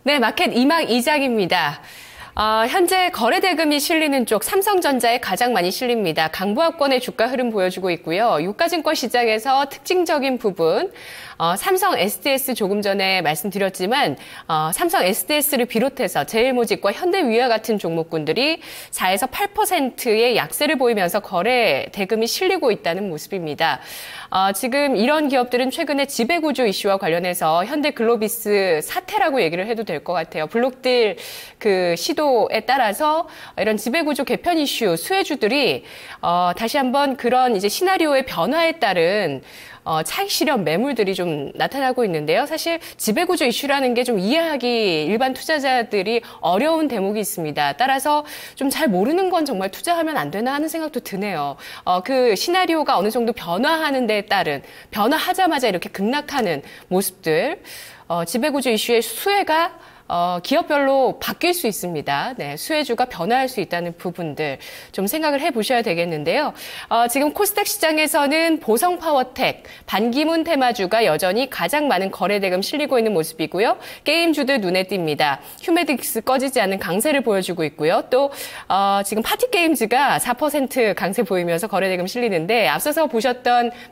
네, 마켓 이막 이장입니다. 현재 거래대금이 실리는 쪽 삼성전자에 가장 많이 실립니다. 강보합권의 주가 흐름 보여주고 있고요. 유가증권 시장에서 특징적인 부분, 삼성 SDS 조금 전에 말씀드렸지만 삼성 SDS를 비롯해서 제일모직과 현대위와 같은 종목군들이 4에서 8%의 약세를 보이면서 거래 대금이 실리고 있다는 모습입니다. 지금 이런 기업들은 최근에 지배구조 이슈와 관련해서 현대글로비스 사태라고 얘기를 해도 될 것 같아요. 블록딜 그 시도에 따라서 이런 지배구조 개편 이슈 수혜주들이 다시 한번 그런 이제 시나리오의 변화에 따른 차익 실현 매물들이 좀 나타나고 있는데요. 사실 지배구조 이슈라는 게 좀 이해하기 일반 투자자들이 어려운 대목이 있습니다. 따라서 좀 잘 모르는 건 정말 투자하면 안 되나 하는 생각도 드네요. 그 시나리오가 어느 정도 변화하는 데에 따른 변화하자마자 이렇게 급락하는 모습들, 지배구조 이슈의 수혜가 기업별로 바뀔 수 있습니다. 네, 수혜주가 변화할 수 있다는 부분들 좀 생각을 해보셔야 되겠는데요. 지금 코스닥 시장에서는 보성파워텍, 반기문 테마주가 여전히 가장 많은 거래대금 실리고 있는 모습이고요. 게임주들 눈에 띕니다. 휴메딕스 꺼지지 않는 강세를 보여주고 있고요. 또 지금 파티게임즈가 4% 강세 보이면서 거래대금 실리는데 앞서서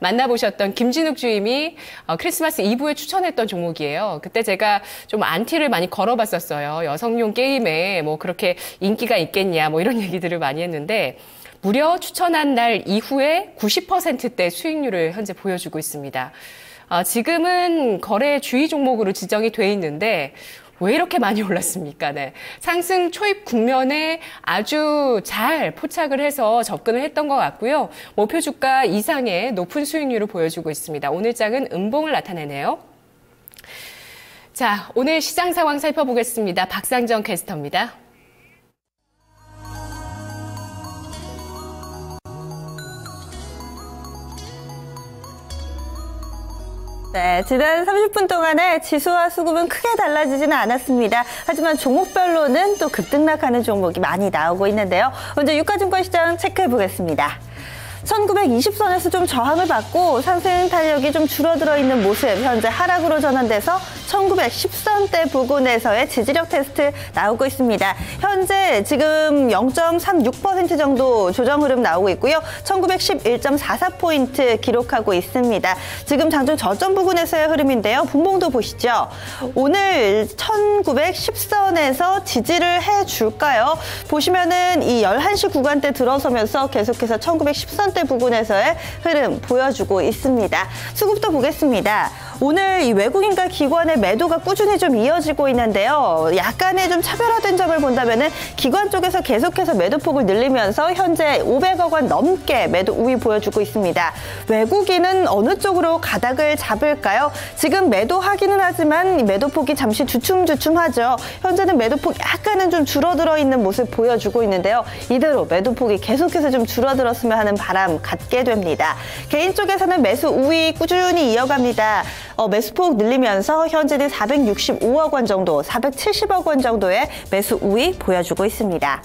만나보셨던 김진욱 주임이 크리스마스 이브에 추천했던 종목이에요. 그때 제가 좀 안티를 많이 걸어봤었어요. 여성용 게임에 뭐 그렇게 인기가 있겠냐 뭐 이런 얘기들을 많이 했는데 무려 추천한 날 이후에 90%대 수익률을 현재 보여주고 있습니다. 지금은 거래 주의 종목으로 지정이 돼 있는데 왜 이렇게 많이 올랐습니까? 네. 상승 초입 국면에 아주 잘 포착을 해서 접근을 했던 것 같고요. 목표 주가 이상의 높은 수익률을 보여주고 있습니다. 오늘 장은 음봉을 나타내네요. 자, 오늘 시장 상황 살펴보겠습니다. 박상정 캐스터입니다. 네, 지난 30분 동안에 지수와 수급은 크게 달라지지는 않았습니다. 하지만 종목별로는 또 급등락하는 종목이 많이 나오고 있는데요. 먼저 유가증권 시장 체크해 보겠습니다. 1920선에서 좀 저항을 받고 상승 탄력이 좀 줄어들어 있는 모습, 현재 하락으로 전환돼서 1910선대 부근에서의 지지력 테스트 나오고 있습니다. 현재 지금 0.36% 정도 조정 흐름 나오고 있고요. 1911.44포인트 기록하고 있습니다. 지금 장중 저점 부근에서의 흐름인데요. 분봉도 보시죠. 오늘 1910선에서 지지를 해줄까요? 보시면은 이 11시 구간대 들어서면서 계속해서 1910선 대 부근에서의 흐름 보여주고 있습니다. 수급도 보겠습니다. 오늘 이 외국인과 기관의 매도가 꾸준히 좀 이어지고 있는데요. 약간의 좀 차별화된 점을 본다면은 기관 쪽에서 계속해서 매도폭을 늘리면서 현재 500억 원 넘게 매도 우위 보여주고 있습니다. 외국인은 어느 쪽으로 가닥을 잡을까요? 지금 매도하기는 하지만 매도폭이 잠시 주춤주춤하죠. 현재는 매도폭 약간은 좀 줄어들어 있는 모습 보여주고 있는데요. 이대로 매도폭이 계속해서 좀 줄어들었으면 하는 바람 갖게 됩니다. 개인 쪽에서는 매수 우위 꾸준히 이어갑니다. 매수폭 늘리면서 현재는 465억 원 정도, 470억 원 정도의 매수 우위 보여주고 있습니다.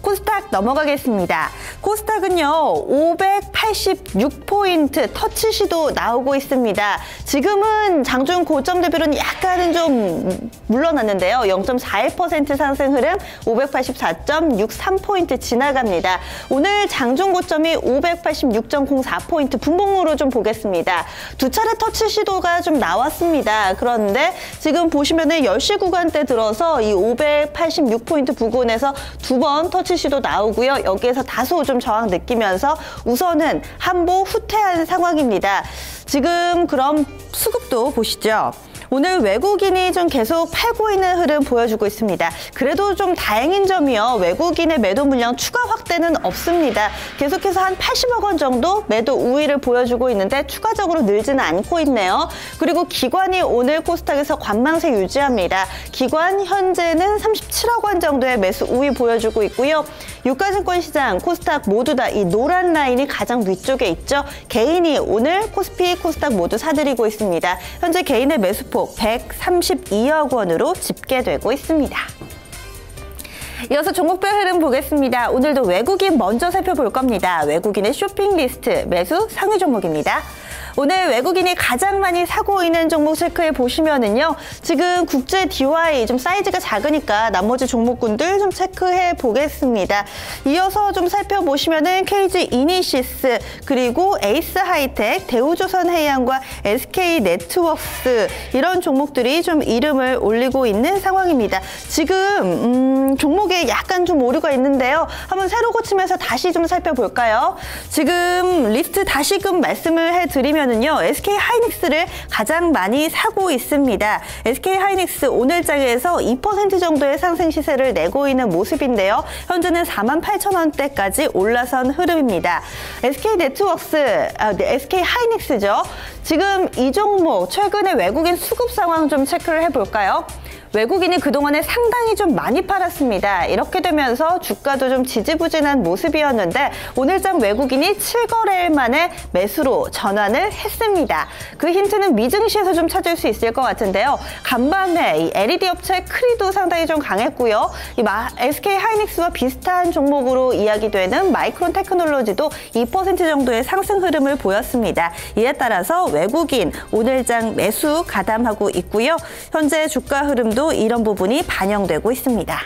코스닥 넘어가겠습니다. 코스닥은요, 586포인트 터치 시도 나오고 있습니다. 지금은 장중 고점 대비로는 약간은 좀 물러났는데요. 0.41% 상승 흐름 584.63포인트 지나갑니다. 오늘 장중 고점이 586.04포인트 분봉으로 좀 보겠습니다. 두 차례 터치 시도가 좀 나왔습니다. 그런데 지금 보시면은 10시 구간대 들어서 이 586포인트 부근에서 두 번 터치 시도 나오고요. 여기에서 다소 좀 저항 느끼면서 우선은 한보 후퇴한 상황입니다. 지금 그럼 수급도 보시죠. 오늘 외국인이 좀 계속 팔고 있는 흐름 보여주고 있습니다. 그래도 좀 다행인 점이요. 외국인의 매도 물량 추가 확대는 없습니다. 계속해서 한 80억 원 정도 매도 우위를 보여주고 있는데 추가적으로 늘지는 않고 있네요. 그리고 기관이 오늘 코스닥에서 관망세 유지합니다. 기관 현재는 37억 원 정도의 매수 우위 보여주고 있고요. 유가증권 시장, 코스닥 모두 다 이 노란 라인이 가장 위쪽에 있죠. 개인이 오늘 코스피, 코스닥 모두 사들이고 있습니다. 현재 개인의 매수폭 132억 원으로 집계되고 있습니다. 이어서 종목별 흐름 보겠습니다. 오늘도 외국인 먼저 살펴볼 겁니다. 외국인의 쇼핑 리스트 매수 상위 종목입니다. 오늘 외국인이 가장 많이 사고 있는 종목 체크해 보시면은요. 지금 국제 DY 좀 사이즈가 작으니까 나머지 종목군들 좀 체크해 보겠습니다. 이어서 좀 살펴보시면은 KG 이니시스, 그리고 에이스 하이텍, 대우조선해양과 SK 네트워크스 이런 종목들이 좀 이름을 올리고 있는 상황입니다. 지금 종목에 약간 좀 오류가 있는데요. 한번 새로 고치면서 다시 좀 살펴볼까요? 지금 리스트 다시금 말씀을 해드리면은요. SK 하이닉스를 가장 많이 사고 있습니다. SK 하이닉스 오늘 장에서 2% 정도의 상승 시세를 내고 있는 모습인데요. 현재는 48,000원대까지 올라선 흐름입니다. SK 네트워크스, SK 하이닉스죠. 지금 이 종목 최근에 외국인 수급 상황 좀 체크를 해볼까요? 외국인이 그동안에 상당히 좀 많이 팔았습니다. 이렇게 되면서 주가도 좀 지지부진한 모습이었는데 오늘장 외국인이 7거래일 만에 매수로 전환을 했습니다. 그 힌트는 미증시에서 좀 찾을 수 있을 것 같은데요. 간밤에 이 LED 업체 크리도 상당히 좀 강했고요. 이 SK 하이닉스와 비슷한 종목으로 이야기되는 마이크론 테크놀로지도 2% 정도의 상승 흐름을 보였습니다. 이에 따라서 외국인 오늘장 매수 가담하고 있고요. 현재 주가 흐름도 이런 부분이 반영되고 있습니다.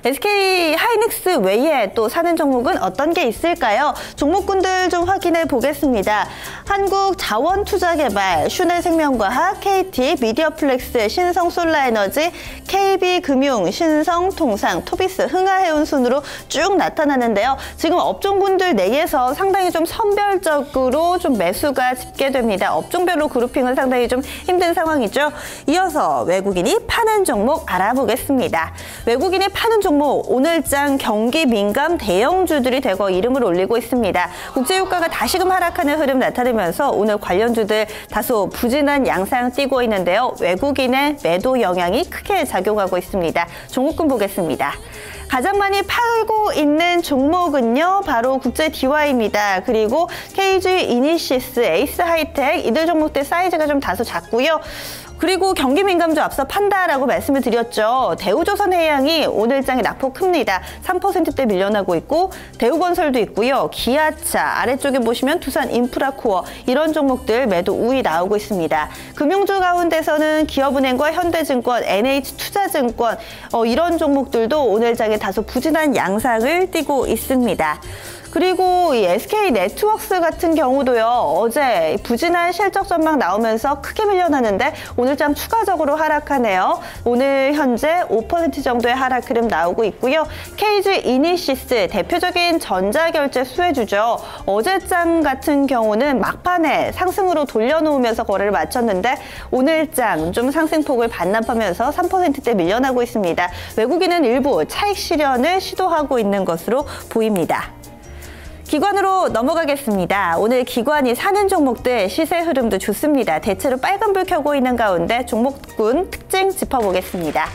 SK 하이닉스 외에 또 사는 종목은 어떤 게 있을까요? 종목군들 좀 확인해 보겠습니다. 한국자원투자개발, 슈넬생명과학, KT, 미디어플렉스, 신성솔라에너지, KB금융, 신성통상, 토비스, 흥하해운 순으로 쭉 나타나는데요. 지금 업종군들 내에서 상당히 좀 선별적으로 좀 매수가 집계됩니다. 업종별로 그룹핑은 상당히 좀 힘든 상황이죠. 이어서 외국인이 파는 종목 알아보겠습니다. 외국인이 파는 종목 오늘장 경기 민감 대형주들이 대거 이름을 올리고 있습니다. 국제유가가 다시금 하락하는 흐름 나타내면서 오늘 관련주들 다소 부진한 양상 띄고 있는데요. 외국인의 매도 영향이 크게 작용하고 있습니다. 종목군 보겠습니다. 가장 많이 팔고 있는 종목은요, 바로 국제 DY입니다. 그리고 KG 이니시스, 에이스 하이텍 이들 종목들 사이즈가 좀 다소 작고요. 그리고 경기 민감주 앞서 판다라고 말씀을 드렸죠. 대우조선해양이 오늘장에 낙폭 큽니다. 3%대 밀려나고 있고 대우건설도 있고요. 기아차, 아래쪽에 보시면 두산인프라코어 이런 종목들 매도 우위 나오고 있습니다. 금융주 가운데서는 기업은행과 현대증권, NH투자증권 이런 종목들도 오늘장에 다소 부진한 양상을 띠고 있습니다. 그리고 이 SK 네트워크스 같은 경우도요. 어제 부진한 실적 전망 나오면서 크게 밀려나는데 오늘장 추가적으로 하락하네요. 오늘 현재 5% 정도의 하락 흐름 나오고 있고요. KG 이니시스 대표적인 전자결제 수혜주죠. 어제장 같은 경우는 막판에 상승으로 돌려놓으면서 거래를 마쳤는데 오늘장 좀 상승폭을 반납하면서 3%대 밀려나고 있습니다. 외국인은 일부 차익 실현을 시도하고 있는 것으로 보입니다. 기관으로 넘어가겠습니다. 오늘 기관이 사는 종목들 시세 흐름도 좋습니다. 대체로 빨간불 켜고 있는 가운데 종목군 특징 짚어보겠습니다.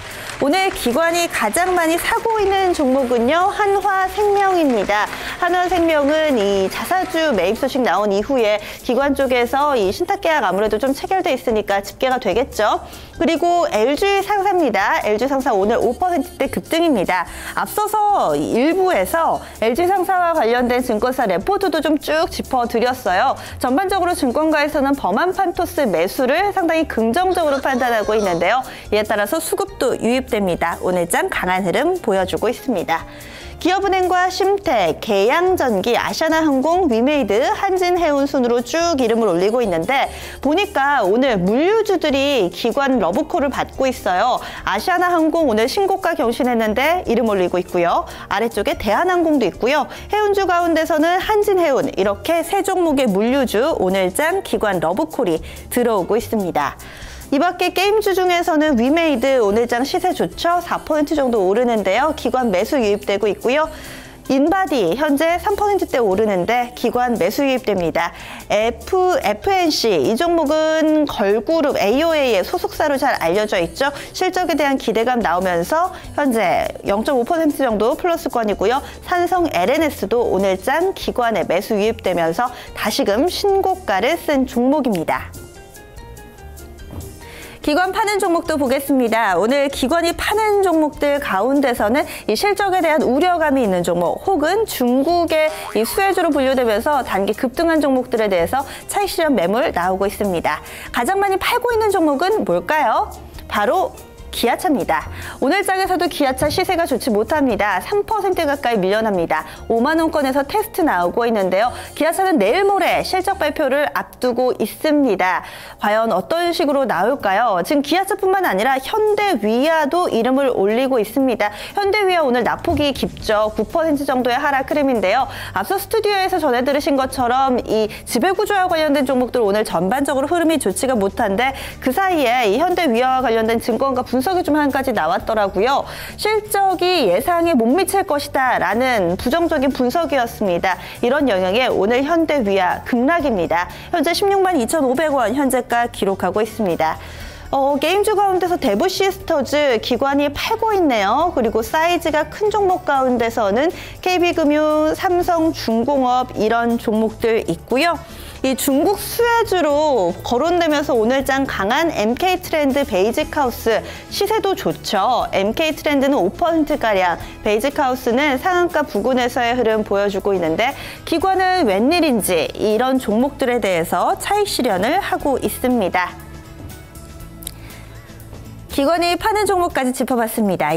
오늘 기관이 가장 많이 사고 있는 종목은요, 한화생명입니다. 한화생명은 이 자사주 매입 소식 나온 이후에 기관 쪽에서 이 신탁계약 아무래도 좀 체결돼 있으니까 집계가 되겠죠. 그리고 LG상사입니다. LG상사 오늘 5%대 급등입니다. 앞서서 일부에서 LG상사와 관련된 증권사 레포트도 좀 쭉 짚어드렸어요. 전반적으로 증권가에서는 범한판토스 매수를 상당히 긍정적으로 판단하고 있는데요. 이에 따라서 수급도 유입됩니다. 오늘장 강한 흐름 보여주고 있습니다. 기업은행과 심택, 계양전기, 아시아나항공, 위메이드, 한진해운 순으로 쭉 이름을 올리고 있는데 보니까 오늘 물류주들이 기관 러브콜을 받고 있어요. 아시아나항공 오늘 신고가 경신했는데 이름 올리고 있고요. 아래쪽에 대한항공도 있고요. 해운주 가운데서는 한진해운 이렇게 세 종목의 물류주 오늘장 기관 러브콜이 들어오고 있습니다. 이 밖에 게임주 중에서는 위메이드 오늘장 시세 좋죠? 4% 정도 오르는데요. 기관 매수 유입되고 있고요. 인바디 현재 3%대 오르는데 기관 매수 유입됩니다. FNC 이 종목은 걸그룹 AOA의 소속사로 잘 알려져 있죠. 실적에 대한 기대감 나오면서 현재 0.5% 정도 플러스권이고요. 삼성 LNS도 오늘장 기관에 매수 유입되면서 다시금 신고가를 쓴 종목입니다. 기관 파는 종목도 보겠습니다. 오늘 기관이 파는 종목들 가운데서는 이 실적에 대한 우려감이 있는 종목 혹은 중국의 이 수혜주로 분류되면서 단기 급등한 종목들에 대해서 차익 실현 매물 나오고 있습니다. 가장 많이 팔고 있는 종목은 뭘까요? 바로 기아차입니다. 오늘 장에서도 기아차 시세가 좋지 못합니다. 3% 가까이 밀려납니다. 5만 원권에서 테스트 나오고 있는데요. 기아차는 내일 모레 실적 발표를 앞두고 있습니다. 과연 어떤 식으로 나올까요? 지금 기아차뿐만 아니라 현대위아도 이름을 올리고 있습니다. 현대위아 오늘 낙폭이 깊죠. 9% 정도의 하락 흐름인데요. 앞서 스튜디오에서 전해 들으신 것처럼 이 지배구조와 관련된 종목들 오늘 전반적으로 흐름이 좋지가 못한데 그 사이에 이 현대위아와 관련된 증권가 분석이 좀 한 가지 나왔더라고요. 실적이 예상에 못 미칠 것이다 라는 부정적인 분석이었습니다. 이런 영향에 오늘 현대위아 급락입니다. 현재 16만 2,500원 현재가 기록하고 있습니다. 게임주 가운데서 대부시스터즈 기관이 팔고 있네요. 그리고 사이즈가 큰 종목 가운데서는 KB금융, 삼성중공업 이런 종목들 있고요. 이 중국 수혜주로 거론되면서 오늘장 강한 MK트렌드, 베이직하우스 시세도 좋죠. MK트렌드는 5%가량, 베이직하우스는 상한가 부근에서의 흐름 보여주고 있는데 기관은 웬일인지 이런 종목들에 대해서 차익 실현을 하고 있습니다. 기관이 파는 종목까지 짚어봤습니다.